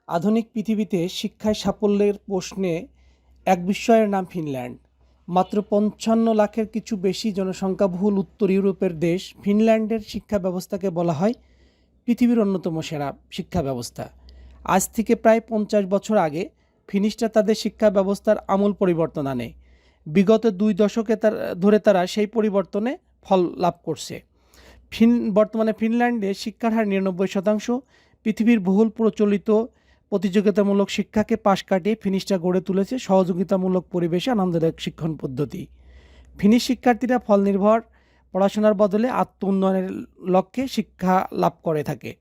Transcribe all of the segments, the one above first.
আধুনিক পৃথিবীতে শিক্ষায় সাফল্যের প্রশ্নে এক বিস্ময়ের নাম ফিনল্যান্ড। মাত্র ৫৫ লাখের কিছু বেশি জনসংখ্যাবহুল উত্তর ইউরোপের দেশ ফিনল্যান্ডের শিক্ষা ব্যবস্থাকে বলা হয় পৃথিবীর অন্যতম সেরা শিক্ষা ব্যবস্থা। আজ থেকে প্রায় ৫০ বছর আগে ফিনিশরা তাদের শিক্ষা ব্যবস্থার আমূল পরিবর্তন আনে। বিগত ২ দশকে ধরে তারা সেই পরিবর্তনে ফল লাভ করছে। বর্তমানে ফিনল্যান্ডে শিক্ষার হার ৯৯%। পৃথিবীর বহুল প্রচলিত প্রতিযোগিতামূলক শিক্ষাকে পাশ কাটিয়ে ফিনিশরা গড়ে তুলেছে সহযোগিতামূলক পরিবেশে আনন্দদায়ক শিক্ষণ পদ্ধতি। ফিনিশ শিক্ষার্থীরা ফল নির্ভর পড়াশোনার বদলে আত্ম উন্নয়নের লক্ষ্যে শিক্ষা লাভ করে থাকে।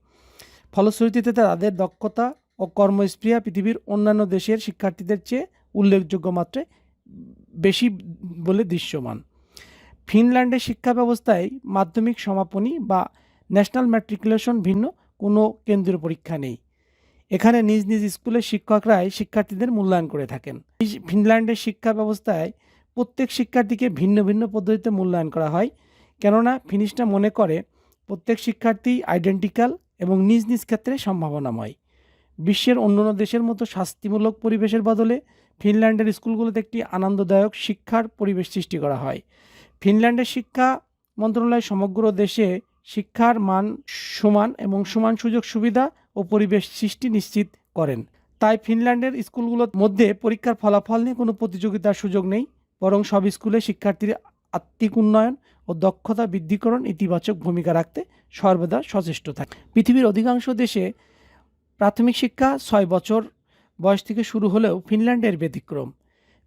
ফলশ্রুতিতে তাদের দক্ষতা ও কর্মস্পৃহা পৃথিবীর অন্যান্য দেশের শিক্ষার্থীদের চেয়ে উল্লেখযোগ্য মাত্রায় বেশি বলে দৃশ্যমান। ফিনল্যান্ডের শিক্ষা ব্যবস্থায় মাধ্যমিক সমাপনী বা ন্যাশনাল ম্যাট্রিকুলেশন ভিন্ন কোনো কেন্দ্রীয় পরীক্ষা নেই। এখানে নিজ নিজ স্কুলের শিক্ষকরাই শিক্ষার্থীদের মূল্যায়ন করে থাকেন। ফিনল্যান্ডের শিক্ষা ব্যবস্থায় প্রত্যেক শিক্ষার্থীকে ভিন্ন ভিন্ন পদ্ধতিতে মূল্যায়ন করা হয়, কেননা ফিনিশরা মনে করে প্রত্যেক শিক্ষার্থী আইডেন্টিক্যাল এবং নিজ নিজ ক্ষেত্রে সম্ভাবনাময়। বিশ্বের অন্যান্য দেশের মতো শাস্তিমূলক পরিবেশের বদলে ফিনল্যান্ডের স্কুলগুলোতে একটি আনন্দদায়ক শিক্ষার পরিবেশ সৃষ্টি করা হয়। ফিনল্যান্ডের শিক্ষা মন্ত্রণালয় সমগ্র দেশে শিক্ষার মান সমান এবং সমান সুযোগ সুবিধা ও পরিবেশ সৃষ্টি নিশ্চিত করেন। তাই ফিনল্যান্ডের স্কুলগুলোর মধ্যে পরীক্ষার ফলাফল নিয়ে কোনো প্রতিযোগিতার সুযোগ নেই, বরং সব স্কুলে শিক্ষার্থীর আত্মিক উন্নয়ন ও দক্ষতা বৃদ্ধিকরণ ইতিবাচক ভূমিকা রাখতে সর্বদা সচেষ্ট থাকে। পৃথিবীর অধিকাংশ দেশে প্রাথমিক শিক্ষা ৬ বছর বয়স থেকে শুরু হলেও ফিনল্যান্ডের ব্যতিক্রম।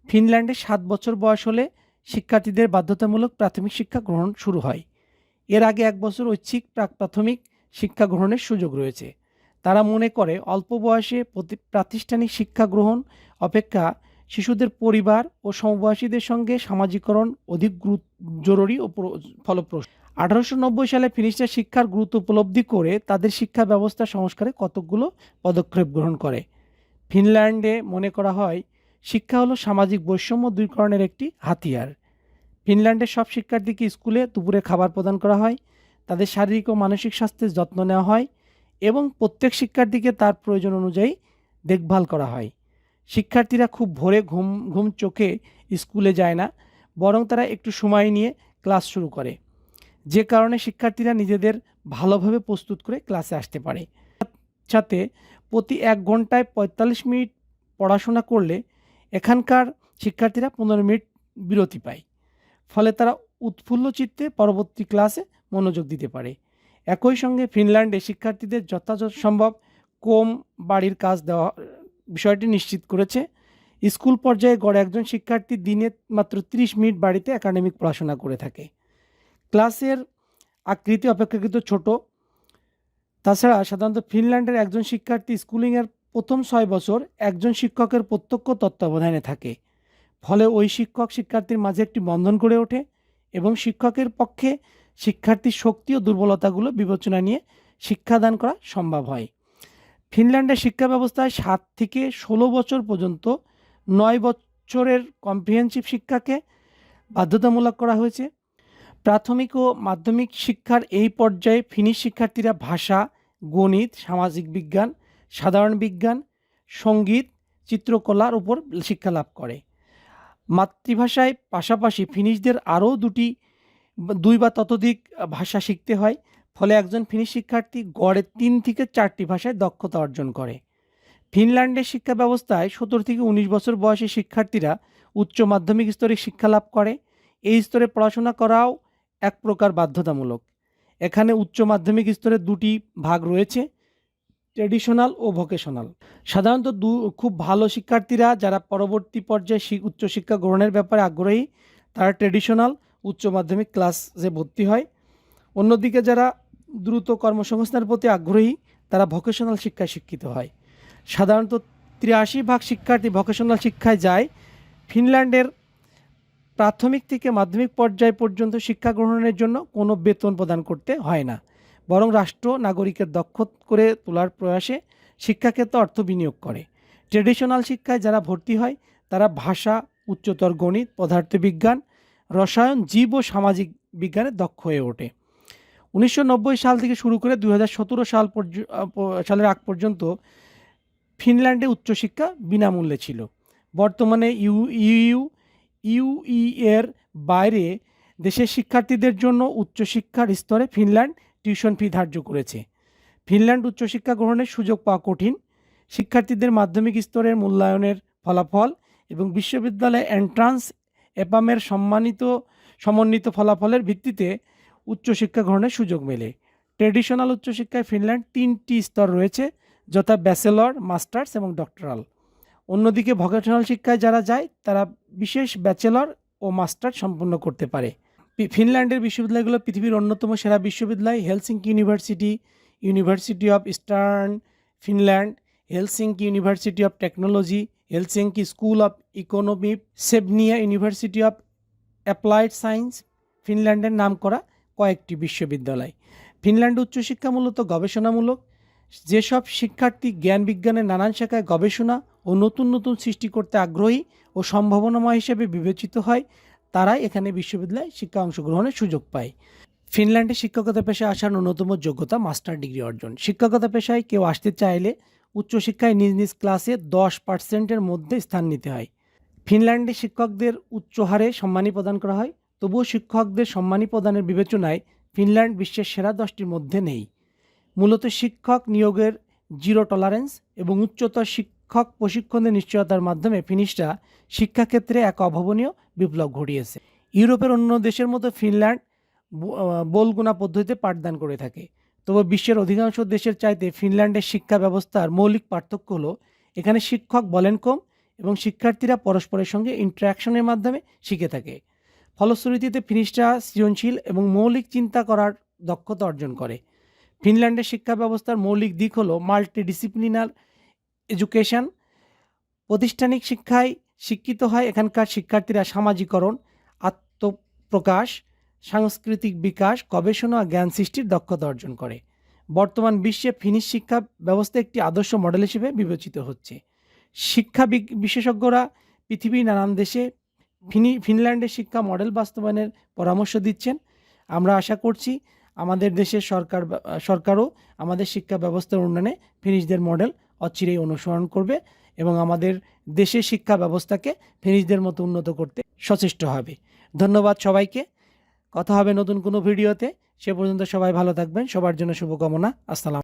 ফিনল্যান্ডে ৭ বছর বয়স হলে শিক্ষার্থীদের বাধ্যতামূলক প্রাথমিক শিক্ষা গ্রহণ শুরু হয়। এর আগে ১ বছর ঐচ্ছিক প্রাথমিক শিক্ষা গ্রহণের সুযোগ রয়েছে। তারা মনে করে অল্প বয়সে প্রাতিষ্ঠানিক শিক্ষা গ্রহণ অপেক্ষা শিশুদের পরিবার ও সমবয়সীদের সঙ্গে সামাজিকরণ অধিক জরুরি ও ফলপ্রসূ। ১৮৯০ সালে ফিনিশরা শিক্ষার গুরুত্ব উপলব্ধি করে তাদের শিক্ষা ব্যবস্থা সংস্কারে কতকগুলো পদক্ষেপ গ্রহণ করে। ফিনল্যান্ডে মনে করা হয় শিক্ষা হলো সামাজিক বৈষম্য দূরীকরণের একটি হাতিয়ার। ফিনল্যান্ডের সব শিক্ষার্থীকে স্কুলে দুপুরে খাবার প্রদান করা হয়, তাদের শারীরিক ও মানসিক স্বাস্থ্যের যত্ন নেওয়া হয় এবং প্রত্যেক শিক্ষার্থীকে তার প্রয়োজন অনুযায়ী দেখভাল করা হয়। শিক্ষার্থীরা খুব ভোরে ঘুম চোখে স্কুলে যায় না, বরং তারা একটু সময় নিয়ে ক্লাস শুরু করে, যে কারণে শিক্ষার্থীরা নিজেদের ভালোভাবে প্রস্তুত করে ক্লাসে আসতে পারে। সাথে প্রতি ১ ঘন্টায় ৪৫ মিনিট পড়াশোনা করলে এখানকার শিক্ষার্থীরা ১৫ মিনিট বিরতি পায়, ফলে তারা উৎফুল্ল চিত্তে পরবর্তী ক্লাসে মনোযোগ দিতে পারে। একই সঙ্গে ফিনল্যান্ডে শিক্ষার্থীদের যথাযথ সম্ভব কম বাড়ির কাজ দেওয়া বিষয়টি নিশ্চিত করেছে। স্কুল পর্যায়ে গড়ে একজন শিক্ষার্থী দিনে মাত্র ৩০ মিনিট বাড়িতে একাডেমিক পড়াশোনা করে থাকে। ক্লাসের আকৃতি অপেক্ষাকৃত ছোট। তাছাড়া সাধারণত ফিনল্যান্ডের একজন শিক্ষার্থী স্কুলিংয়ের প্রথম ৬ বছর একজন শিক্ষকের প্রত্যক্ষ তত্ত্বাবধানে থাকে, ফলে ওই শিক্ষক শিক্ষার্থীর মাঝে একটি বন্ধন গড়ে ওঠে এবং শিক্ষকের পক্ষে শিক্ষার্থীর শক্তি ও দুর্বলতাগুলো বিবেচনা নিয়ে শিক্ষাদান করা সম্ভব হয়। ফিনল্যান্ডের শিক্ষা ব্যবস্থায় ৭ থেকে ১৬ বছর পর্যন্ত ৯ বছরের কম্প্রিহেনসিভ শিক্ষাকে বাধ্যতামূলক করা হয়েছে। প্রাথমিক ও মাধ্যমিক শিক্ষার এই পর্যায়ে ফিনিশ শিক্ষার্থীরা ভাষা, গণিত, সামাজিক বিজ্ঞান, সাধারণ বিজ্ঞান, সঙ্গীত, চিত্রকলার উপর শিক্ষা লাভ করে। মাতৃভাষায় পাশাপাশি ফিনিশদের আরও ২ বা ততোধিক ভাষা শিখতে হয়, ফলে একজন ফিনিশ শিক্ষার্থী গড়ে ৩ থেকে ৪টি ভাষায় দক্ষতা অর্জন করে। ফিনল্যান্ডের শিক্ষা ব্যবস্থায় ১৭ থেকে ১৯ বছর বয়সী শিক্ষার্থীরা উচ্চ মাধ্যমিক স্তরে শিক্ষা লাভ করে। এই স্তরে পড়াশোনা করাও এক প্রকার বাধ্যতামূলক। এখানে উচ্চ মাধ্যমিক স্তরের ২টি ভাগ রয়েছে, ট্র্যাডিশনাল ও ভোকেশনাল। সাধারণত খুব ভালো শিক্ষার্থীরা যারা পরবর্তী পর্যায়ে উচ্চশিক্ষা গ্রহণের ব্যাপারে আগ্রহী, তারা ট্র্যাডিশনাল উচ্চ মাধ্যমিক ক্লাসে ভর্তি হয়। অন্যদিকে যারা দ্রুত কর্মসংস্থানের প্রতি আগ্রহী, তারা ভোকেশনাল শিক্ষায় শিক্ষিত হয়। সাধারণত ৮৩% শিক্ষার্থী ভোকেশনাল শিক্ষায় যায়। ফিনল্যান্ডের প্রাথমিক থেকে মাধ্যমিক পর্যায় পর্যন্ত শিক্ষা গ্রহণের জন্য কোনো বেতন প্রদান করতে হয় না, বরং রাষ্ট্র নাগরিকের দক্ষ করে তোলার প্রয়াসে শিক্ষাক্ষেত্রে অর্থ বিনিয়োগ করে। ট্র্যাডিশনাল শিক্ষায় যারা ভর্তি হয় তারা ভাষা, উচ্চতর গণিত, পদার্থবিজ্ঞান, রসায়ন, জীব ও সামাজিক বিজ্ঞানে দক্ষ হয়ে ওঠে। ১৯৯০ সাল থেকে শুরু করে ২০১৭ সালের আগ পর্যন্ত ফিনল্যান্ডে উচ্চশিক্ষা বিনামূল্যে ছিল। বর্তমানে ইউই এর বাইরে দেশের শিক্ষার্থীদের জন্য উচ্চশিক্ষার স্তরে ফিনল্যান্ড টিউশন ফি ধার্য করেছে। ফিনল্যান্ড উচ্চশিক্ষা গ্রহণের সুযোগ পাওয়া কঠিন। শিক্ষার্থীদের মাধ্যমিক স্তরের মূল্যায়নের ফলাফল এবং বিশ্ববিদ্যালয় এন্ট্রান্স এপামের সমন্বিত ফলাফলের ভিত্তিতে উচ্চশিক্ষা গ্রহণের সুযোগ মেলে। ট্রেডিশনাল উচ্চশিক্ষায় ফিনল্যান্ড 3টি স্তর রয়েছে, যথা ব্যাচেলর, মাস্টার্স এবং ডক্টরাল। অন্যদিকে ভোকেশনাল শিক্ষায় যারা যায় তারা বিশেষ ব্যাচেলর ও মাস্টার সম্পন্ন করতে পারে। ফিনল্যান্ডের বিশ্ববিদ্যালয়গুলো পৃথিবীর অন্যতম সেরা বিশ্ববিদ্যালয় Helsinki university, university of eastern Finland, Helsinki university of technology, Helsinki school of economy, Savonia university of applied science ফিনল্যান্ডের নাম করা কয়েকটি বিশ্ববিদ্যালয়। ফিনল্যান্ডে উচ্চশিক্ষা মূলত গবেষণামূলক। যেসব শিক্ষার্থী জ্ঞান বিজ্ঞানের নানান শাখায় গবেষণা ও নতুন নতুন সৃষ্টি করতে আগ্রহী ও সম্ভাবনাময় হিসেবে বিবেচিত হয়, তারাই এখানে বিশ্ববিদ্যালয়ে শিক্ষা অংশগ্রহণের সুযোগ পায়। ফিনল্যান্ডে শিক্ষকতা পেশায় আসার ন্যূনতম যোগ্যতা মাস্টার ডিগ্রি অর্জন। শিক্ষকতা পেশায় কেউ আসতে চাইলে উচ্চশিক্ষায় নিজ নিজ ক্লাসে 10%-এর মধ্যে স্থান নিতে হয়। ফিনল্যান্ডে শিক্ষকদের উচ্চ হারে সম্মানী প্রদান করা হয়, তবুও শিক্ষকদের সম্মানী প্রদানের বিবেচনায় ফিনল্যান্ড বিশ্বের সেরা 10টির মধ্যে নেই। মূলত শিক্ষক নিয়োগের জিরো টলারেন্স এবং উচ্চতর শিক্ষক প্রশিক্ষণের নিশ্চয়তার মাধ্যমে ফিনিশরা শিক্ষাক্ষেত্রে এক অভাবনীয় বিপ্লব ঘটিয়েছে। ইউরোপের অন্য দেশের মতো ফিনল্যান্ড বোলগুনা পদ্ধতিতে পাঠদান করে থাকে। তবে বিশ্বের অধিকাংশ দেশের চাইতে ফিনল্যান্ডের শিক্ষা ব্যবস্থার মৌলিক পার্থক্য হলো এখানে শিক্ষক বলেন কম এবং শিক্ষার্থীরা পরস্পরের সঙ্গে ইন্টারাকশনের মাধ্যমে শিখে থাকে। ফলশ্রুতিতে ফিনিশরা সৃজনশীল এবং মৌলিক চিন্তা করার দক্ষতা অর্জন করে। ফিনল্যান্ডের শিক্ষা ব্যবস্থার মৌলিক দিক হলো মাল্টিডিসিপ্লিনার এডুকেশন। প্রাতিষ্ঠানিক শিক্ষায় শিক্ষিত হয় এখানকার শিক্ষার্থীরা সামাজিকরণ, আত্মপ্রকাশ, সাংস্কৃতিক বিকাশ, গবেষণা ও জ্ঞান সৃষ্টির দক্ষতা অর্জন করে। বর্তমান বিশ্বে ফিনিশ শিক্ষা ব্যবস্থা একটি আদর্শ মডেল হিসেবে বিবেচিত হচ্ছে। শিক্ষা বিশেষজ্ঞরা পৃথিবীর নানান দেশে ফিনল্যান্ডের শিক্ষা মডেল বাস্তবায়নের পরামর্শ দিচ্ছেন। আমরা আশা করছি আমাদের দেশের সরকারও আমাদের শিক্ষা ব্যবস্থার উন্নয়নে ফিনিশদের মডেল অচিরেই অনুসরণ করবে এবং আমাদের দেশের শিক্ষা ব্যবস্থাকে ফিনিশদের মতো উন্নত করতে সচেষ্ট হবে। ধন্যবাদ সবাইকে। কথা হবে নতুন কোনো ভিডিওতে। সে পর্যন্ত সবাই ভালো থাকবেন। সবার জন্য শুভকামনা। আসসালাম।